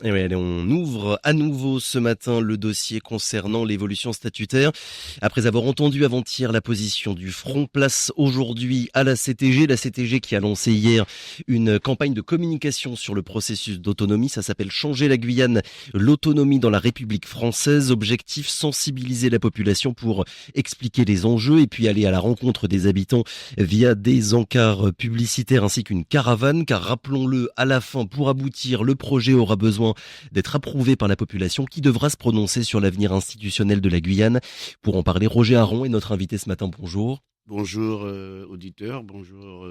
Et oui, allez, on ouvre à nouveau ce matin le dossier concernant l'évolution statutaire. Après avoir entendu avant-hier la position du Front, place aujourd'hui à la CTG qui a lancé hier une campagne de communication sur le processus d'autonomie. Ça s'appelle Changer la Guyane, l'autonomie dans la République française. Objectif, sensibiliser la population pour expliquer les enjeux et puis aller à la rencontre des habitants via des encarts publicitaires ainsi qu'une caravane. Car rappelons-le, à la fin, pour aboutir, le projet aura besoin d'être approuvé par la population qui devra se prononcer sur l'avenir institutionnel de la Guyane. Pour en parler, Roger Aron est notre invité ce matin. Bonjour. Bonjour auditeurs, bonjour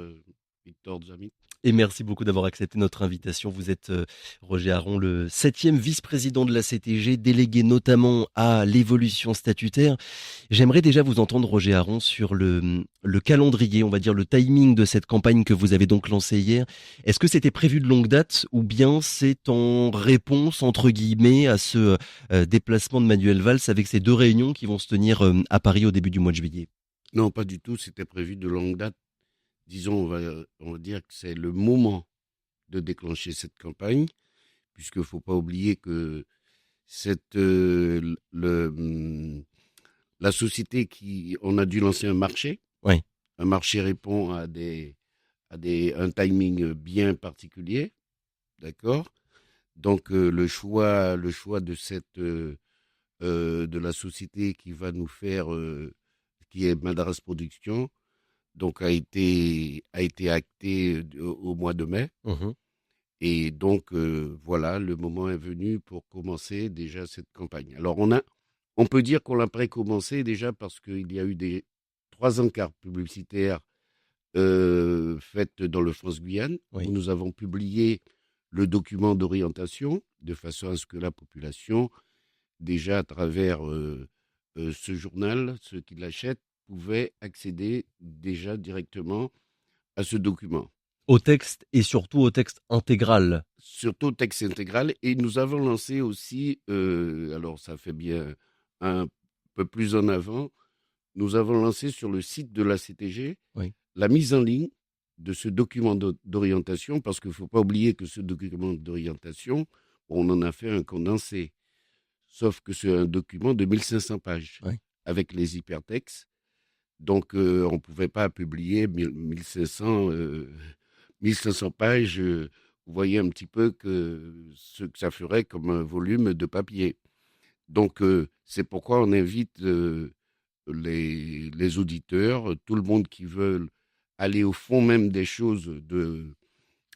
Victor Zami. Et merci beaucoup d'avoir accepté notre invitation. Vous êtes Roger Aron, le 7e vice-président de la CTG, délégué notamment à l'évolution statutaire. J'aimerais déjà vous entendre, Roger Aron, sur le calendrier, on va dire le timing de cette campagne que vous avez donc lancée hier. Est-ce que c'était prévu de longue date ou bien c'est en réponse, entre guillemets, à ce déplacement de Manuel Valls avec ces deux réunions qui vont se tenir à Paris au début du mois de juillet? Non, pas du tout, c'était prévu de longue date. Disons, on va dire que c'est le moment de déclencher cette campagne, puisqu'il ne faut pas oublier que la société on a dû lancer un marché. Oui. Un marché répond à un timing bien particulier, d'accord. Donc le choix de la société qui va nous faire, qui est Madras Production, donc a été acté au mois de mai. Mhm. Et donc voilà, le moment est venu pour commencer déjà cette campagne. Alors on peut dire qu'on l'a pré-commencé déjà parce qu'il y a eu des 3 encarts publicitaires faites dans le France-Guyane, Oui. où nous avons publié le document d'orientation de façon à ce que la population, déjà à travers ce journal, ceux qui l'achètent, pouvaient accéder déjà directement à ce document. Au texte et surtout au texte intégral. Surtout au texte intégral. Et nous avons lancé aussi, alors ça fait bien un peu plus en avant, nous avons lancé sur le site de la CTG Oui. la mise en ligne de ce document d'orientation, parce qu'il ne faut pas oublier que ce document d'orientation, on en a fait un condensé. Sauf que c'est un document de 1500 pages, Oui. avec les hypertextes. Donc, on ne pouvait pas publier 1500 pages. Vous voyez un petit peu ce que ça ferait comme un volume de papier. Donc, c'est pourquoi on invite les auditeurs, tout le monde qui veut aller au fond même des choses de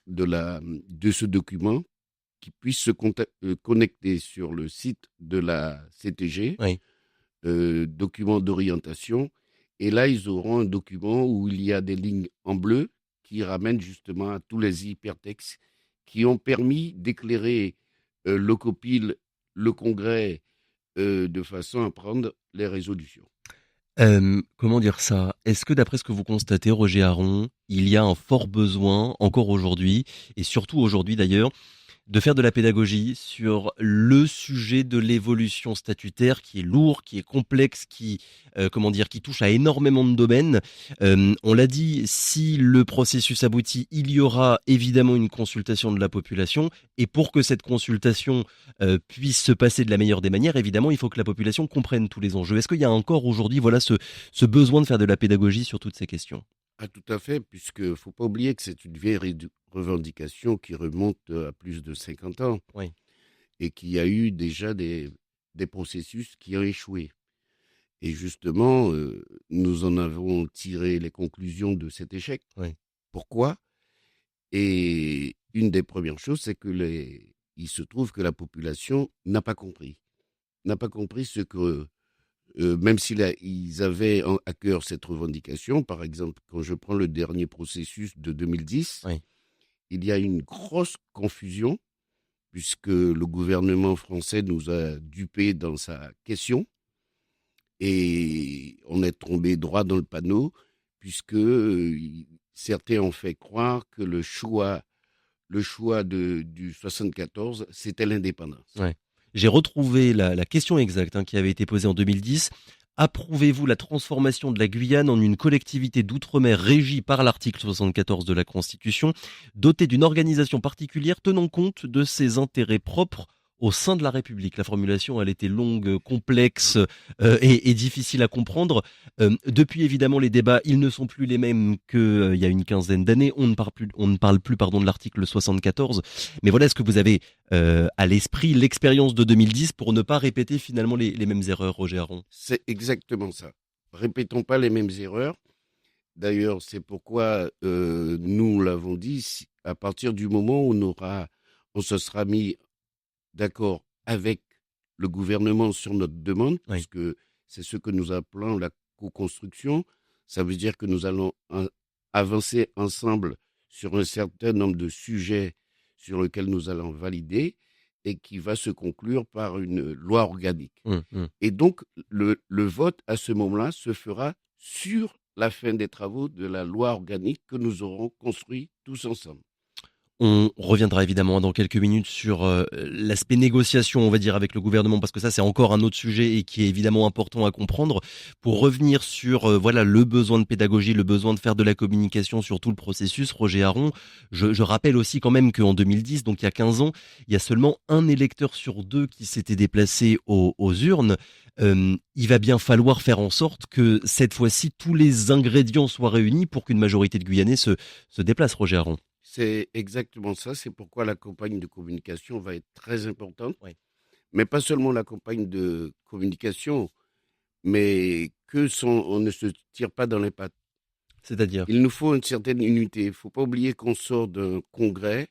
ce document, qui puisse se connecter sur le site de la CTG, Oui. document d'orientation. Et là, ils auront un document où il y a des lignes en bleu qui ramènent justement à tous les hypertextes qui ont permis d'éclairer le COPIL, le Congrès, de façon à prendre les résolutions. Comment dire ça? Est-ce que d'après ce que vous constatez, Roger Aron, il y a un fort besoin, encore aujourd'hui, et surtout aujourd'hui d'ailleurs, de faire de la pédagogie sur le sujet de l'évolution statutaire qui est lourd, qui est complexe, qui touche à énormément de domaines. On l'a dit, si le processus aboutit, il y aura évidemment une consultation de la population. Et pour que cette consultation puisse se passer de la meilleure des manières, évidemment, il faut que la population comprenne tous les enjeux. Est-ce qu'il y a encore aujourd'hui, voilà, ce besoin de faire de la pédagogie sur toutes ces questions? Ah, tout à fait, puisque ne faut pas oublier que c'est une vieille revendication qui remonte à plus de 50 ans Oui, et qu'il y a eu déjà des processus qui ont échoué. Et justement, nous en avons tiré les conclusions de cet échec. oui, Pourquoi? Et une des premières choses, c'est que il se trouve que la population n'a pas compris. N'a pas compris ce que, même ils avaient à cœur cette revendication. Par exemple, quand je prends le dernier processus de 2010, oui. il y a une grosse confusion puisque le gouvernement français nous a dupés dans sa question et on est tombé droit dans le panneau puisque certains ont fait croire que le choix du 74, c'était l'indépendance. Ouais. J'ai retrouvé la question exacte qui avait été posée en 2010. Approuvez-vous la transformation de la Guyane en une collectivité d'outre-mer régie par l'article 74 de la Constitution, dotée d'une organisation particulière tenant compte de ses intérêts propres au sein de la République? La formulation, elle était longue, complexe et difficile à comprendre. Depuis évidemment les débats, ils ne sont plus les mêmes qu'il y a une quinzaine d'années. On ne parle plus de l'article 74. Mais voilà, est-ce que vous avez à l'esprit l'expérience de 2010 pour ne pas répéter finalement les mêmes erreurs, Roger Aron? C'est exactement ça. Répétons pas les mêmes erreurs. D'ailleurs, c'est pourquoi nous l'avons dit, à partir du moment où on se sera mis d'accord avec le gouvernement sur notre demande, Oui. puisque c'est ce que nous appelons la co-construction. Ça veut dire que nous allons avancer ensemble sur un certain nombre de sujets sur lesquels nous allons valider et qui va se conclure par une loi organique. Et donc, le vote à ce moment-là se fera sur la fin des travaux de la loi organique que nous aurons construit tous ensemble. On reviendra évidemment dans quelques minutes sur l'aspect négociation, on va dire, avec le gouvernement, parce que ça, c'est encore un autre sujet et qui est évidemment important à comprendre. Pour revenir sur voilà le besoin de pédagogie, le besoin de faire de la communication sur tout le processus, Roger Aron, je rappelle aussi quand même qu'en 2010, donc il y a 15 ans, il y a seulement un électeur sur deux qui s'était déplacé aux urnes. Il va bien falloir faire en sorte que cette fois-ci, tous les ingrédients soient réunis pour qu'une majorité de Guyanais se déplace, Roger Aron. C'est exactement ça. C'est pourquoi la campagne de communication va être très importante. Oui. Mais pas seulement la campagne de communication, mais on ne se tire pas dans les pattes. C'est-à-dire? Il nous faut une certaine unité. Il ne faut pas oublier qu'on sort d'un congrès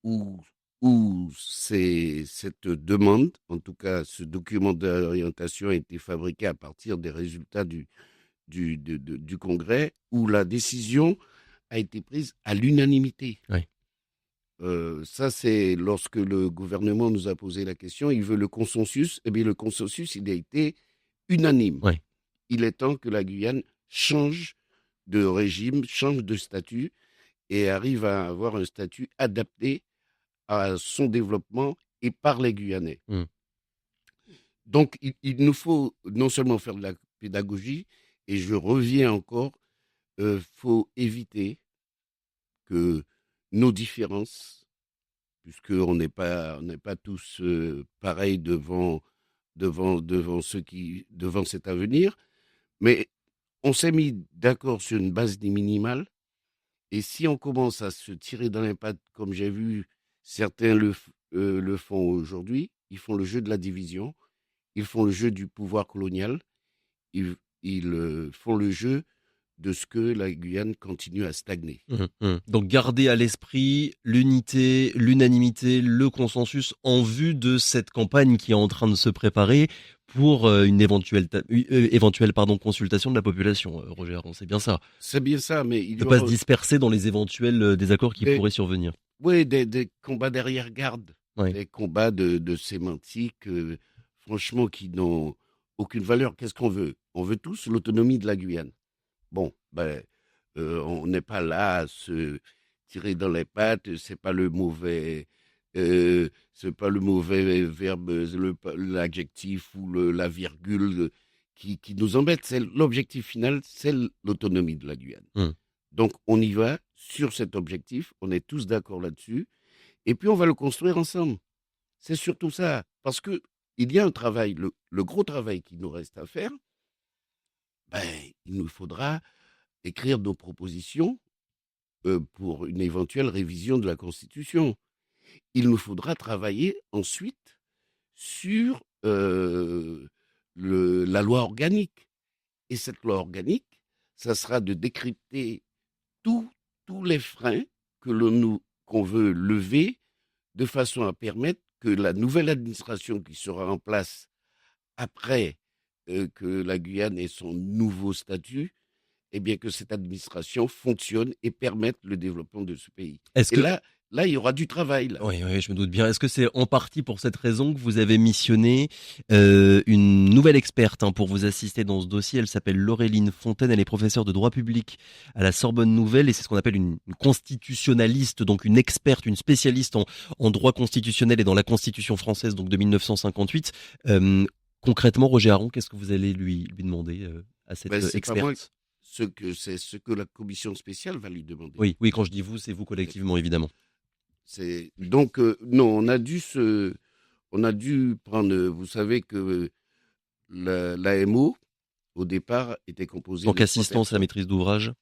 où, où cette demande, en tout cas ce document d'orientation a été fabriqué à partir des résultats du congrès, où la décision a été prise à l'unanimité. Oui. Ça, c'est lorsque le gouvernement nous a posé la question, il veut le consensus. Eh bien, le consensus, il a été unanime. Oui. Il est temps que la Guyane change de régime, change de statut et arrive à avoir un statut adapté à son développement et par les Guyanais. Donc, il nous faut non seulement faire de la pédagogie, et je reviens encore, faut éviter que nos différences, puisqu'on on n'est pas tous pareils devant devant cet avenir, mais on s'est mis d'accord sur une base minimale. Et si on commence à se tirer dans les pattes, comme j'ai vu certains le font aujourd'hui, ils font le jeu de la division, ils font le jeu du pouvoir colonial, ils font le jeu de ce que la Guyane continue à stagner. Donc garder à l'esprit l'unité, l'unanimité, le consensus en vue de cette campagne qui est en train de se préparer pour une éventuelle consultation de la population, Roger Aron, c'est bien ça. C'est bien ça, mais il Ne y pas se aura disperser dans les éventuels désaccords qui pourraient survenir. des combats derrière-garde, Ouais. des combats de sémantique, franchement, qui n'ont aucune valeur. Qu'est-ce qu'on veut? On veut tous l'autonomie de la Guyane. Bon, on n'est pas là à se tirer dans les pattes, c'est pas le mauvais verbe, l'adjectif ou la virgule qui nous embête. C'est l'objectif final, c'est l'autonomie de la Guyane. Donc, on y va sur cet objectif, on est tous d'accord là-dessus, et puis on va le construire ensemble. C'est surtout ça, parce que il y a un travail, le gros travail qui nous reste à faire, il nous faudra écrire nos propositions pour une éventuelle révision de la Constitution. Il nous faudra travailler ensuite sur la loi organique. Et cette loi organique, ça sera de décrypter tous les freins qu'on veut lever de façon à permettre que la nouvelle administration qui sera en place après que la Guyane ait son nouveau statut, eh bien que cette administration fonctionne et permette le développement de ce pays. Est-ce Et que là, il y aura du travail. Là. Oui, je me doute bien. Est-ce que c'est en partie pour cette raison que vous avez missionné une nouvelle experte pour vous assister dans ce dossier? Elle s'appelle Laureline Fontaine, elle est professeure de droit public à la Sorbonne Nouvelle et c'est ce qu'on appelle une constitutionnaliste, donc une experte, une spécialiste en droit constitutionnel et dans la Constitution française donc de 1958. Concrètement, Roger Aron, qu'est-ce que vous allez lui demander à cette Ben, c'est pas moi, experte? c'est ce que la commission spéciale va lui demander. Oui, oui, quand je dis vous, c'est vous collectivement, évidemment. C'est donc non, on a dû prendre. Vous savez que l'AMO au départ était composée Donc de trois assistance à la personnes. maîtrise d'ouvrage.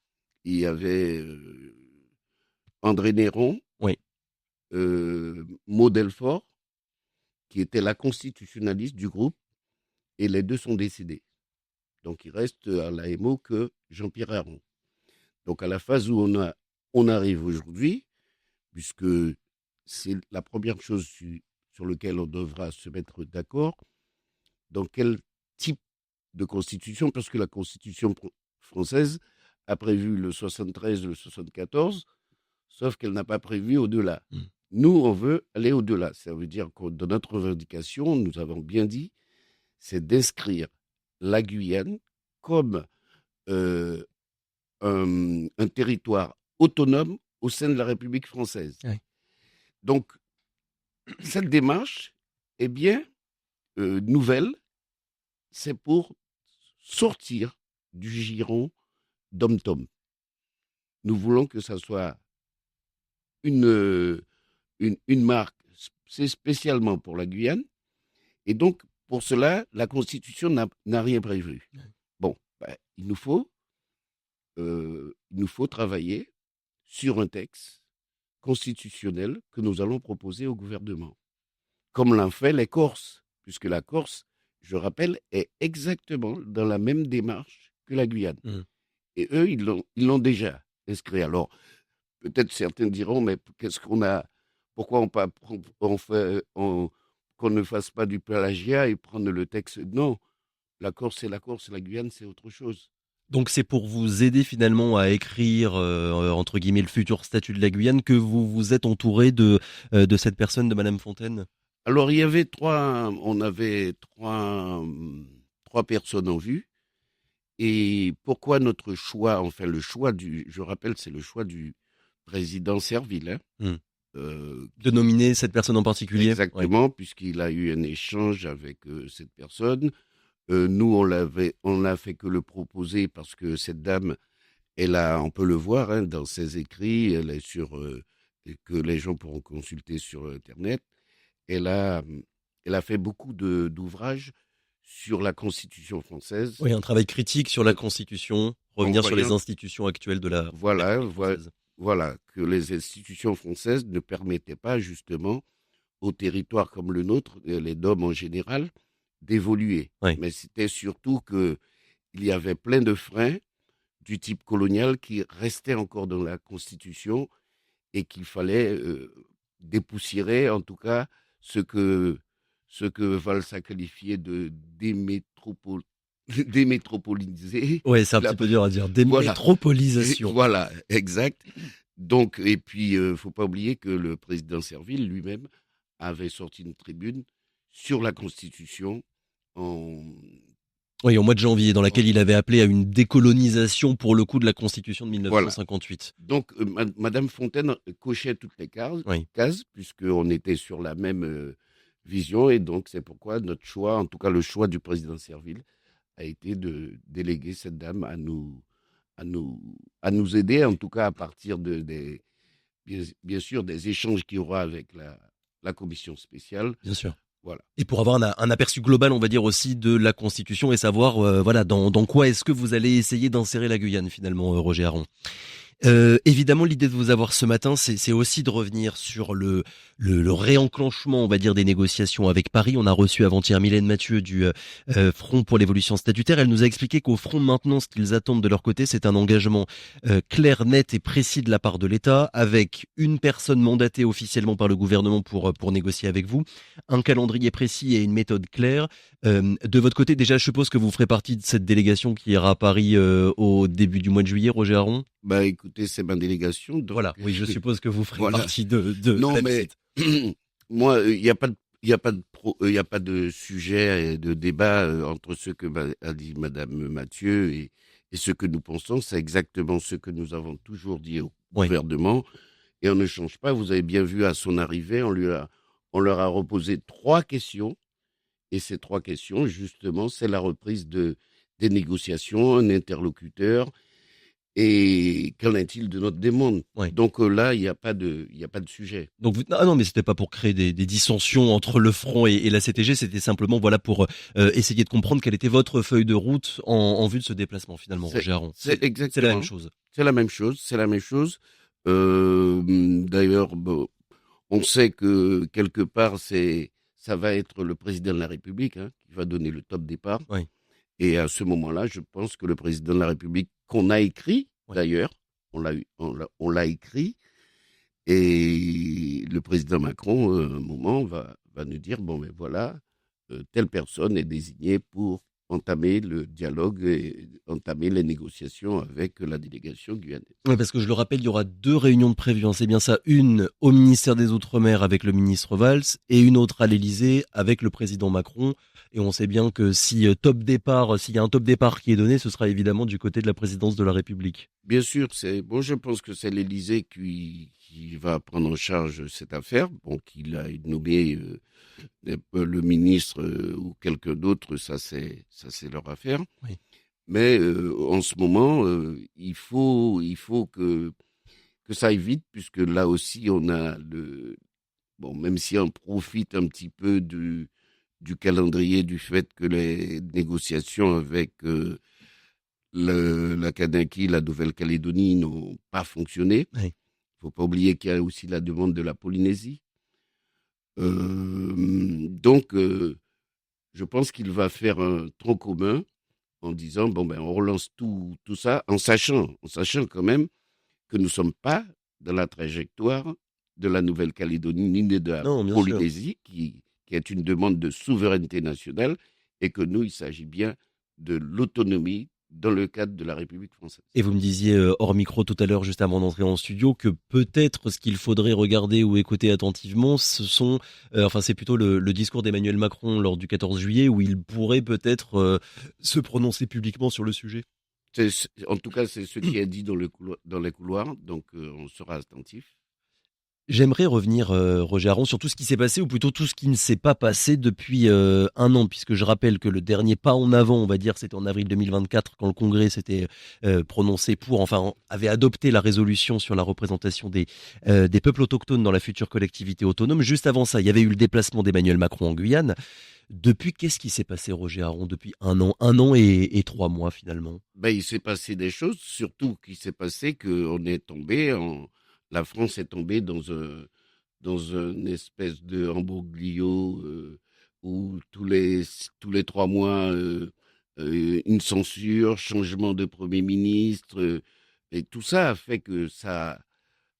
Il y avait André Néron, Oui, Maud Delfort, qui était la constitutionnaliste du groupe, et les deux sont décédés. Donc il reste à l'AMO que Jean-Pierre Aron. Donc à la phase où on arrive aujourd'hui, puisque c'est la première chose sur laquelle on devra se mettre d'accord, dans quel type de constitution, parce que la constitution française a prévu le 73, le 74, sauf qu'elle n'a pas prévu au-delà. mm. Nous, on veut aller au-delà. Ça veut dire que dans notre revendication, nous avons bien dit, c'est d'inscrire la Guyane comme euh, un territoire autonome au sein de la République française. Ouais. Donc, cette démarche est bien nouvelle, c'est pour sortir du giron d'Om-Tom. Nous voulons que ça soit une, une marque, c'est spécialement pour la Guyane, et donc pour cela, la Constitution n'a rien prévu. Bon, ben, il nous faut travailler sur un texte constitutionnel que nous allons proposer au gouvernement, comme l'ont fait les Corses, puisque la Corse, je rappelle, est exactement dans la même démarche que la Guyane. Mm. Et eux, ils l'ont déjà inscrit. Alors, peut-être certains diront, mais qu'est-ce qu'on a, pourquoi qu'on ne fasse pas du plagiat et prendre le texte? Non, la Corse, c'est la Corse, la Guyane, c'est autre chose. Donc c'est pour vous aider finalement à écrire entre guillemets le futur statut de la Guyane que vous vous êtes entouré de cette personne, de Madame Fontaine. Alors, on avait trois personnes en vue. Et pourquoi notre choix, enfin je rappelle, c'est le choix du président Serville, hein, Mm. De qui nominer cette personne en particulier. Oui. exactement, puisqu'il a eu un échange avec cette personne. Nous, on l'a fait que le proposer parce que cette dame, on peut le voir hein, dans ses écrits, elle est que les gens pourront consulter sur Internet. Elle a, elle a fait beaucoup d'ouvrages sur la Constitution française, Oui, un travail critique sur la Constitution, en revenir sur les voyant, institutions actuelles de la voilà, République française. voilà, que les institutions françaises ne permettaient pas justement aux territoires comme le nôtre, les DOM en général, d'évoluer. Oui. Mais c'était surtout qu'il y avait plein de freins du type colonial qui restaient encore dans la Constitution et qu'il fallait dépoussiérer, en tout cas, ce que, ce que Valls a qualifié de démétropoliser. Ouais, c'est un La- petit peu dur à dire. voilà, Démétropolisation. voilà, exact. Donc, et puis, faut pas oublier que le président Serville lui-même avait sorti une tribune sur la Constitution en, Oui, au mois de janvier, dans laquelle en- il avait appelé à une décolonisation pour le coup de la Constitution de voilà. 1958. Donc, Madame Fontaine cochait toutes les Oui. cases puisqu'on était sur la même vision, et donc c'est pourquoi notre choix, en tout cas le choix du président Serville, a été de déléguer cette dame à nous, à nous aider, en tout cas à partir bien sûr, des échanges qu'il y aura avec la commission spéciale. Bien sûr. Voilà. Et pour avoir un aperçu global, on va dire aussi de la Constitution et savoir, voilà, dans quoi est-ce que vous allez essayer d'insérer la Guyane finalement, Roger Aron. Évidemment, l'idée de vous avoir ce matin, c'est aussi de revenir sur le réenclenchement, on va dire, des négociations avec Paris. On a reçu avant-hier Mylène Mathieu du Front pour l'évolution statutaire. Elle nous a expliqué qu'au Front maintenant, ce qu'ils attendent de leur côté, c'est un engagement clair, net et précis de la part de l'État, avec une personne mandatée officiellement par le gouvernement pour négocier avec vous, un calendrier précis et une méthode claire. De votre côté, déjà, je suppose que vous ferez partie de cette délégation qui ira à Paris au début du mois de juillet, Roger Aron. Bah écoutez, c'est ma délégation, donc Voilà, oui, je suppose que vous ferez voilà. partie de Non, la mais visite. moi, il n'y a pas de, il y a pas de il y a pas de sujet de débat entre ce que a dit Madame Mathieu et ce que nous pensons. C'est exactement ce que nous avons toujours dit au Oui, gouvernement, et on ne change pas. Vous avez bien vu à son arrivée, on leur a reposé trois questions Et ces 3 questions, justement, c'est la reprise des négociations, un interlocuteur et qu'en est-il de notre demande? Ouais. Donc là, il y a pas de sujet. Donc ah non, mais c'était pas pour créer des dissensions entre le front et la CTG, c'était simplement voilà pour essayer de comprendre quelle était votre feuille de route en vue de ce déplacement finalement, C'est Roger Aron. c'est C'est la même exactement, chose. c'est la même chose, c'est la même chose. D'ailleurs, bon, on sait que quelque part, ça va être le président de la République, hein, qui va donner le top départ. Oui, Et à ce moment-là, je pense que le président de la République, qu'on a écrit, oui. d'ailleurs, on l'a écrit, et le président Macron, à un moment, va nous dire, bon, ben voilà, telle personne est désignée pour entamer le dialogue et entamer les négociations avec la délégation guyanaise. Ouais, parce que je le rappelle, il y aura 2 réunions de prévues, hein, c'est bien ça. Une au ministère des Outre-mer avec le ministre Valls et une autre à l'Élysée avec le président Macron. Et on sait bien que si s'il y a un top départ qui est donné, ce sera évidemment du côté de la présidence de la République. Bien sûr, bon, je pense que c'est l'Élysée qui va prendre en charge cette affaire. Bon, qu'il a nommé le ministre ou quelqu'un d'autre, ça c'est leur affaire. Oui. Mais en ce moment, il faut que ça aille vite, puisque là aussi, on a bon, même si on profite un petit peu du calendrier, du fait que les négociations avec la Kanaki, la Nouvelle-Calédonie, n'ont pas fonctionné. Il Oui. ne faut pas oublier qu'il y a aussi la demande de la Polynésie. Donc, je pense qu'il va faire un tronc commun en disant, bon, ben, on relance tout ça, en sachant quand même que nous ne sommes pas dans la trajectoire de la Nouvelle-Calédonie ni de la Non, bien sûr. Polynésie, qui est une demande de souveraineté nationale, et que nous, il s'agit bien de l'autonomie dans le cadre de la République française. Et vous me disiez hors micro tout à l'heure, juste avant d'entrer en studio, que peut-être ce qu'il faudrait regarder ou écouter attentivement, enfin c'est plutôt le discours d'Emmanuel Macron lors du 14 juillet, où il pourrait peut-être se prononcer publiquement sur le sujet. En tout cas, c'est ce qui est dit dans les couloirs, donc on sera attentif. J'aimerais revenir, Roger Aron, sur tout ce qui s'est passé, ou plutôt tout ce qui ne s'est pas passé depuis 1 an, puisque je rappelle que le dernier pas en avant, on va dire, c'était en avril 2024, quand le Congrès s'était prononcé avait adopté la résolution sur la représentation des peuples autochtones dans la future collectivité autonome. Juste avant ça, il y avait eu le déplacement d'Emmanuel Macron en Guyane. Depuis, qu'est-ce qui s'est passé, Roger Aron, depuis 1 an et 3 mois finalement? Ben, il s'est passé des choses, surtout qu'il s'est passé la France est tombée dans une espèce de embroglio où tous les 3 mois, une censure, changement de Premier ministre, et tout ça a fait que ça.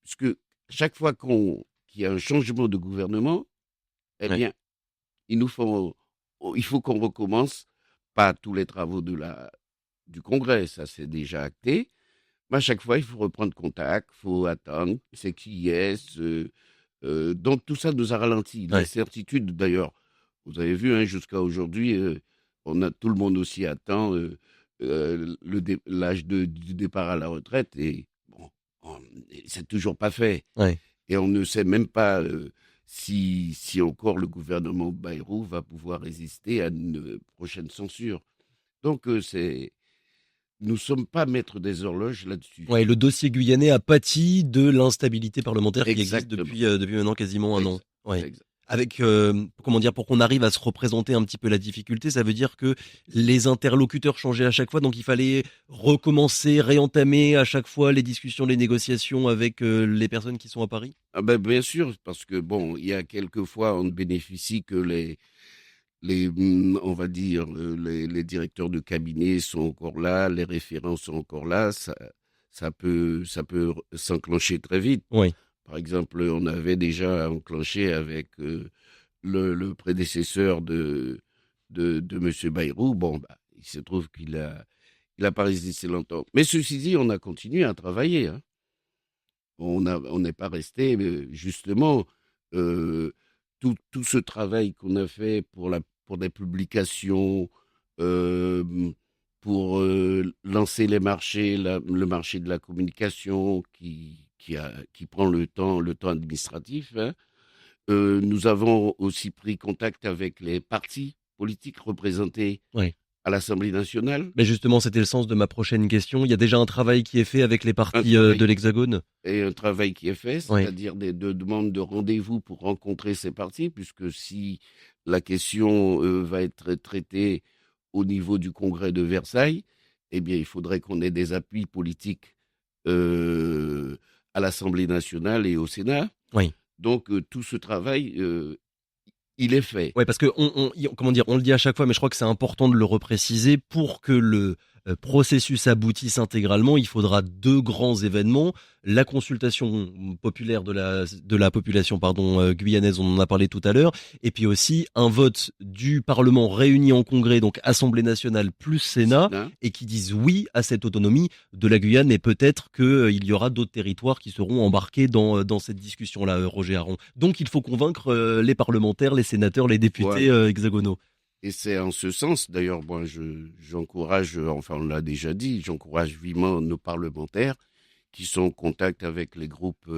Puisque chaque fois qu'il y a un changement de gouvernement, eh Ouais. bien, il faut qu'on recommence, pas tous les travaux du Congrès, ça c'est déjà acté, mais à chaque fois, il faut reprendre contact, il faut attendre, c'est qui est. Donc tout ça nous a ralenti. Ouais. L'incertitude, d'ailleurs, vous avez vu, hein, jusqu'à aujourd'hui, tout le monde aussi attend l'âge du départ à la retraite, et bon, c'est toujours pas fait. Ouais. Et on ne sait même pas si encore le gouvernement Bayrou va pouvoir résister à une prochaine censure. Donc nous ne sommes pas maîtres des horloges là-dessus. Ouais, le dossier guyanais a pâti de l'instabilité parlementaire qui existe Exactement. depuis maintenant quasiment 1 an. Exa- Ouais. exa- Avec, comment dire, pour qu'on arrive à se représenter un petit peu la difficulté, ça veut dire que les interlocuteurs changeaient à chaque fois, donc il fallait recommencer, réentamer à chaque fois les discussions, les négociations avec les personnes qui sont à Paris. Ah ben, bien sûr, parce que bon, il y a quelques fois, on ne bénéficie que on va dire, les directeurs de cabinet sont encore là, les référents sont encore là, ça peut s'enclencher très vite. Oui, Par exemple, on avait déjà enclenché avec le prédécesseur de M. Bayrou. Bon, bah, il se trouve qu'il a pas résisté longtemps. Mais ceci dit, on a continué à travailler, hein. On n'est pas resté, justement, euh, tout ce travail qu'on a fait pour des publications, euh, pour lancer les marchés, le marché de la communication qui prend le temps administratif, hein. Nous avons aussi pris contact avec les partis politiques représentés Oui. à l'Assemblée nationale. Mais justement, c'était le sens de ma prochaine question. Il y a déjà un travail qui est fait avec les Un partis travail de l'Hexagone? et un travail qui est fait, Oui. c'est-à-dire de demandes de rendez-vous pour rencontrer ces partis, puisque si la question va être traitée au niveau du Congrès de Versailles, eh bien, il faudrait qu'on ait des appuis politiques euh, à l'Assemblée nationale et au Sénat. Oui. Donc, tout ce travail, il est fait. Ouais, parce que comment dire, on le dit à chaque fois, mais je crois que c'est important de le repréciser pour que le processus aboutisse intégralement. Il faudra deux grands événements: la consultation populaire de la population, pardon, guyanaise, on en a parlé tout à l'heure, et puis aussi un vote du Parlement réuni en congrès, donc Assemblée nationale plus Sénat, Sénat. et qui disent oui à cette autonomie de la Guyane. Mais peut-être qu'il y aura d'autres territoires qui seront embarqués dans cette discussion-là, Roger Aron. Donc il faut convaincre les parlementaires, les sénateurs, les députés Voilà. hexagonaux. Et c'est en ce sens, d'ailleurs, moi, j'encourage, enfin, on l'a déjà dit, j'encourage vivement nos parlementaires qui sont en contact avec les groupes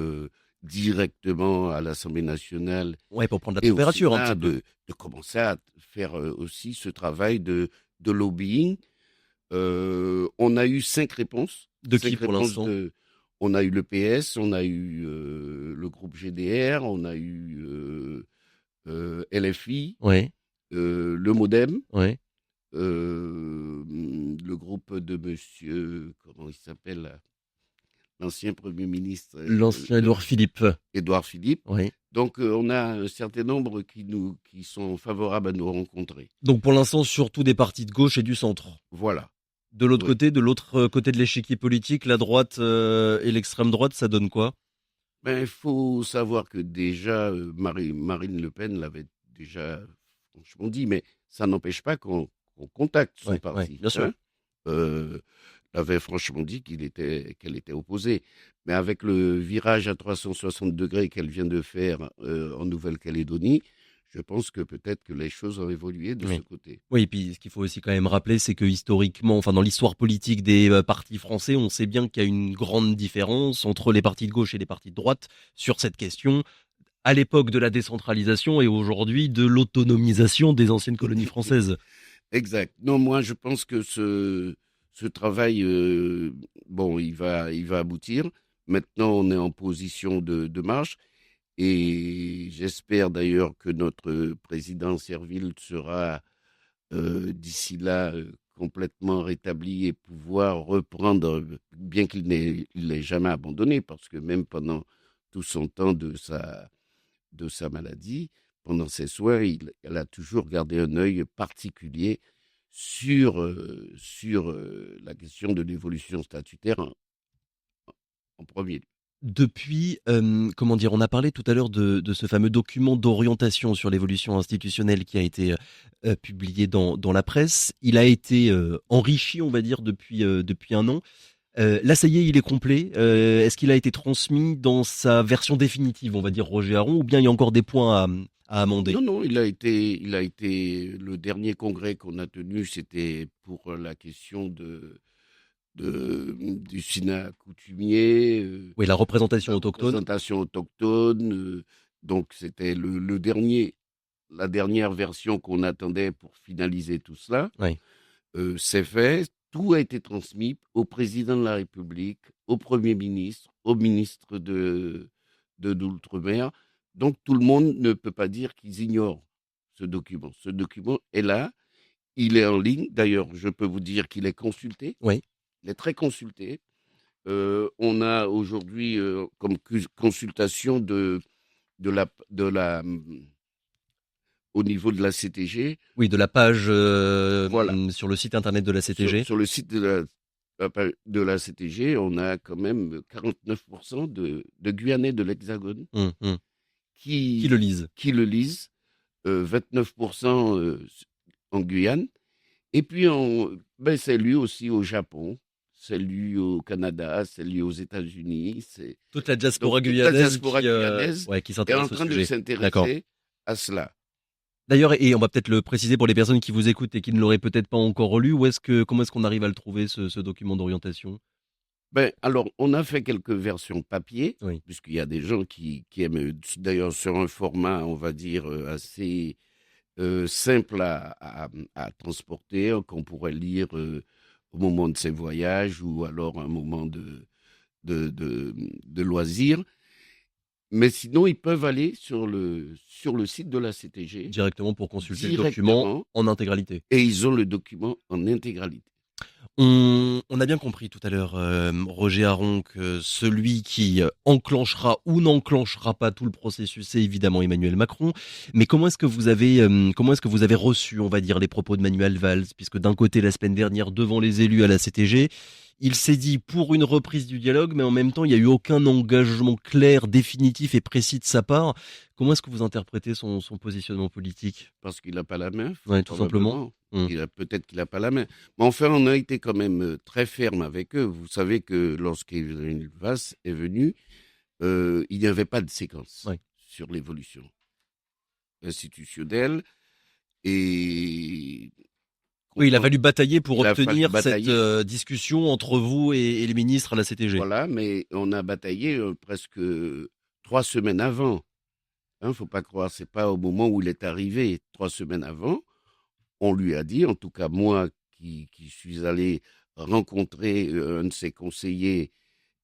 directement à l'Assemblée nationale Ouais, pour prendre la et au température un Sénat petit peu. de commencer à faire aussi ce travail de lobbying. On a eu 5 réponses. De qui Cinq pour réponses l'instant? de. On a eu le PS, on a eu le groupe GDR, on a eu LFI, Ouais, le MoDem, ouais. le groupe de monsieur, comment il s'appelle, là, l'ancien Premier ministre, L'ancien Édouard Philippe. Édouard Philippe. Ouais. Donc, on a un certain nombre qui sont favorables à nous rencontrer. Donc pour l'instant, surtout des partis de gauche et du centre. Voilà. De l'autre Oui. côté, de l'autre côté de l'échiquier politique, la droite et l'extrême droite, ça donne quoi? Ben, il faut savoir que déjà, Marine Le Pen l'avait déjà franchement dit, mais ça n'empêche pas qu'on contacte son Ouais, ouais, parti. bien sûr. Hein. Euh, avait franchement dit qu'elle était opposée. Mais avec le virage à 360 degrés qu'elle vient de faire en Nouvelle-Calédonie, je pense que peut-être que les choses ont évolué de ce Oui. côté. Oui, et puis ce qu'il faut aussi quand même rappeler, c'est que historiquement, enfin dans l'histoire politique des partis français, on sait bien qu'il y a une grande différence entre les partis de gauche et les partis de droite sur cette question, à l'époque de la décentralisation et aujourd'hui de l'autonomisation des anciennes colonies françaises. Exact. Non, moi, je pense que ce travail, bon, il va aboutir. Maintenant, on est en position de marche. Et j'espère d'ailleurs que notre président Serville sera d'ici là complètement rétabli et pouvoir reprendre, bien qu'il l'ait jamais abandonné, parce que même pendant tout son temps de sa maladie, pendant ses soins, elle a toujours gardé un œil particulier sur la question de l'évolution statutaire en premier lieu. Depuis, comment dire, on a parlé tout à l'heure de ce fameux document d'orientation sur l'évolution institutionnelle qui a été publié dans la presse. Il a été enrichi, on va dire, depuis un an. Là, ça y est, il est complet. Est-ce qu'il a été transmis dans sa version définitive, on va dire, Roger Aron, ou bien il y a encore des points à amender? Non, non, il a été le dernier congrès qu'on a tenu, c'était pour la question du Sénat coutumier, Oui, la représentation la autochtone. représentation autochtone. Donc, c'était le dernier, la dernière version qu'on attendait pour finaliser tout cela. Oui. C'est fait. Tout a été transmis au président de la République, au Premier ministre, au ministre de l'Outre-mer. Donc, tout le monde ne peut pas dire qu'ils ignorent ce document. Ce document est là, il est en ligne. D'ailleurs, je peux vous dire qu'il est consulté. Oui. Il est très consulté. On a aujourd'hui comme consultation de la, au niveau de la CTG. Oui, de la page Voilà. sur le site internet de la CTG. Sur le site de la CTG, on a quand même 49% de Guyanais de l'Hexagone Hum, hum. Qui qui, le lisent. qui le lisent, 29% en Guyane. Et puis, ben, c'est lu aussi au Japon, c'est lu au Canada, c'est lu aux États-Unis. Toute la Donc, diaspora toute la guyanaise diaspora guyanaise ouais, qui est en s'intéresse au train de sujet. D'accord. s'intéresser à cela. D'ailleurs, et on va peut-être le préciser pour les personnes qui vous écoutent et qui ne l'auraient peut-être pas encore lu, comment est-ce qu'on arrive à le trouver, ce document d'orientation? Ben, alors, on a fait quelques versions papier, Oui. puisqu'il y a des gens qui aiment, d'ailleurs, sur un format, on va dire, assez simple à transporter, qu'on pourrait lire au moment de ses voyages ou alors un moment de loisirs. Mais sinon, ils peuvent aller sur le site de la CTG Directement pour consulter le document directement en intégralité. et ils ont le document en intégralité. On a bien compris tout à l'heure, Roger Aron, que celui qui enclenchera ou n'enclenchera pas tout le processus, c'est évidemment Emmanuel Macron. Mais comment est-ce que vous avez reçu, on va dire, les propos de Manuel Valls, puisque d'un côté, la semaine dernière, devant les élus à la CTG, il s'est dit pour une reprise du dialogue, mais en même temps, il n'y a eu aucun engagement clair, définitif et précis de sa part. Comment est-ce que vous interprétez son positionnement politique? Parce qu'il n'a pas la main, Ouais, tout simplement. probablement. Mmh. Peut-être qu'il n'a pas la main. Mais enfin, on a été quand même très ferme avec eux. Vous savez que lorsqu'Emmanuel Valls est venu, il n'y avait pas de séquence Ouais. sur l'évolution institutionnelle. Et Oui, il a fallu batailler pour il a fallu obtenir cette batailler. discussion entre vous et les ministres à la CTG. Voilà, mais on a bataillé presque 3 semaines avant. Hein, faut pas croire, c'est pas au moment où il est arrivé. 3 semaines avant, on lui a dit, en tout cas moi qui suis allé rencontrer un de ses conseillers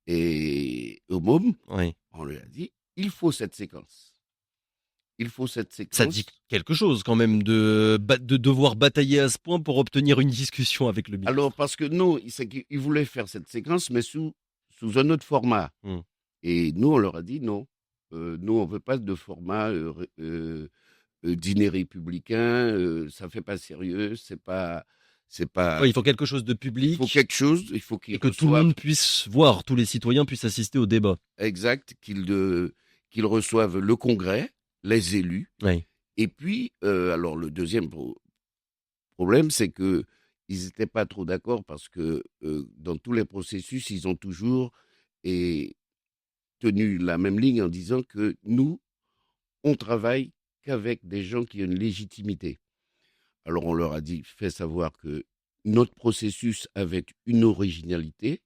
et au môme, Oui. on lui a dit, il faut cette séquence. Il faut cette Ça dit séquence. quelque chose quand même de devoir batailler à ce point pour obtenir une discussion avec le ministre. Alors, parce que non, c'est qu'il voulait faire cette séquence, mais sous un autre format. Hmm. Et nous, on leur a dit non. Nous, on veut pas de format dîner républicain. Ça fait pas sérieux. C'est pas. Oui, il faut quelque chose de Il faut public quelque chose. Il faut qu'ils et que tout le reçoivent monde puisse voir, tous les citoyens puissent assister au débat. exact, qu'ils reçoivent le Congrès, les élus. Oui. Et puis, alors le deuxième problème, c'est que ils n'étaient pas trop d'accord parce que dans tous les processus, ils ont toujours et, tenu la même ligne en disant que nous, on travaille qu'avec des gens qui ont une légitimité. Alors on leur a dit, fait savoir que notre processus avait une originalité,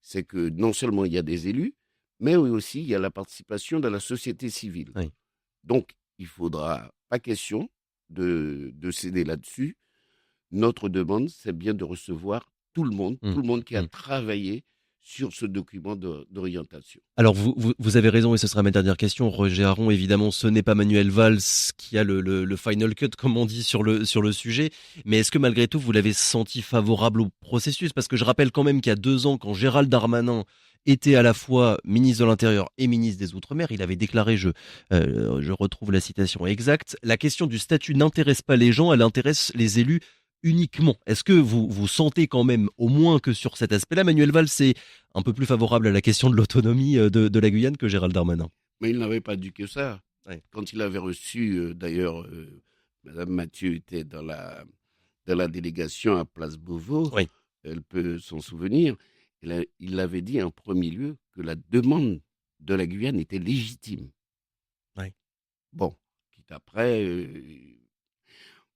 c'est que non seulement il y a des élus, mais aussi il y a la participation de la société civile. Oui. Donc il faudra pas question de céder là-dessus. Notre demande, c'est bien de recevoir tout Hmm. le monde qui a Hmm. travaillé sur ce document d'orientation. Alors vous avez raison et ce sera ma dernière question. Roger Aron, évidemment, ce n'est pas Manuel Valls qui a le final cut, comme on dit sur le sujet. Mais est-ce que malgré tout, vous l'avez senti favorable au processus? Parce que je rappelle quand même qu'il y a 2 ans, quand Gérald Darmanin était à la fois ministre de l'Intérieur et ministre des Outre-mer, il avait déclaré, je retrouve la citation exacte, la question du statut n'intéresse pas les gens, elle intéresse les élus uniquement. Est-ce que vous sentez quand même, au moins que sur cet aspect-là, Manuel Valls est un peu plus favorable à la question de l'autonomie de la Guyane que Gérald Darmanin? Mais il n'avait pas dit que ça. Ouais. Quand il avait reçu, d'ailleurs, Madame Mathieu était dans la délégation à Place Beauvau, Oui. elle peut s'en souvenir, il avait dit en premier lieu que la demande de la Guyane était légitime. Ouais. Bon, quitte après,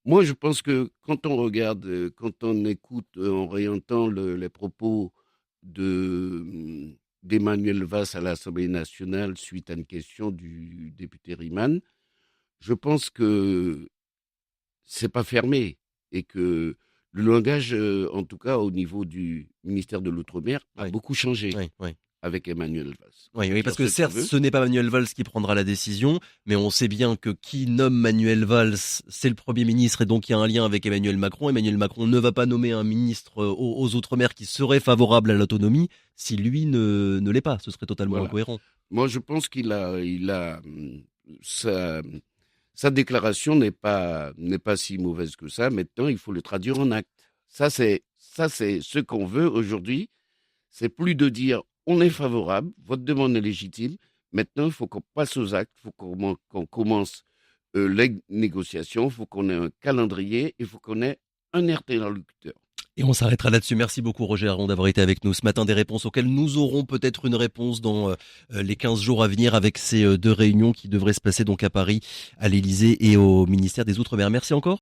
moi je pense que quand on regarde, quand on écoute, on réentend les propos d'Emmanuel Valls à l'Assemblée nationale suite à une question du député Riemann, je pense que c'est pas fermé et que le langage, en tout cas au niveau du ministère de l'Outre-mer, a Oui. beaucoup changé Oui. Oui. avec Emmanuel Valls. Oui, Dire parce que ce qu'on certes, veut. ce n'est pas Manuel Valls qui prendra la décision, mais on sait bien que qui nomme Manuel Valls, c'est le Premier ministre, et donc il y a un lien avec Emmanuel Macron. Emmanuel Macron ne va pas nommer un ministre aux Outre-mer qui serait favorable à l'autonomie si lui ne l'est pas. Ce serait totalement Voilà. incohérent. Moi, je pense sa, sa déclaration n'est pas si mauvaise que ça. Maintenant, il faut le traduire en acte. Ça, c'est ce qu'on veut aujourd'hui. C'est plus de dire on est favorable, votre demande est légitime. Maintenant, il faut qu'on passe aux actes, il faut qu'on commence les négociations, il faut qu'on ait un calendrier, il faut qu'on ait un interlocuteur. Et on s'arrêtera là-dessus. Merci beaucoup Roger Aron d'avoir été avec nous ce matin. Des réponses auxquelles nous aurons peut-être une réponse dans les 15 jours à venir avec ces 2 réunions qui devraient se passer donc à Paris, à l'Élysée et au ministère des Outre-mer. Merci encore.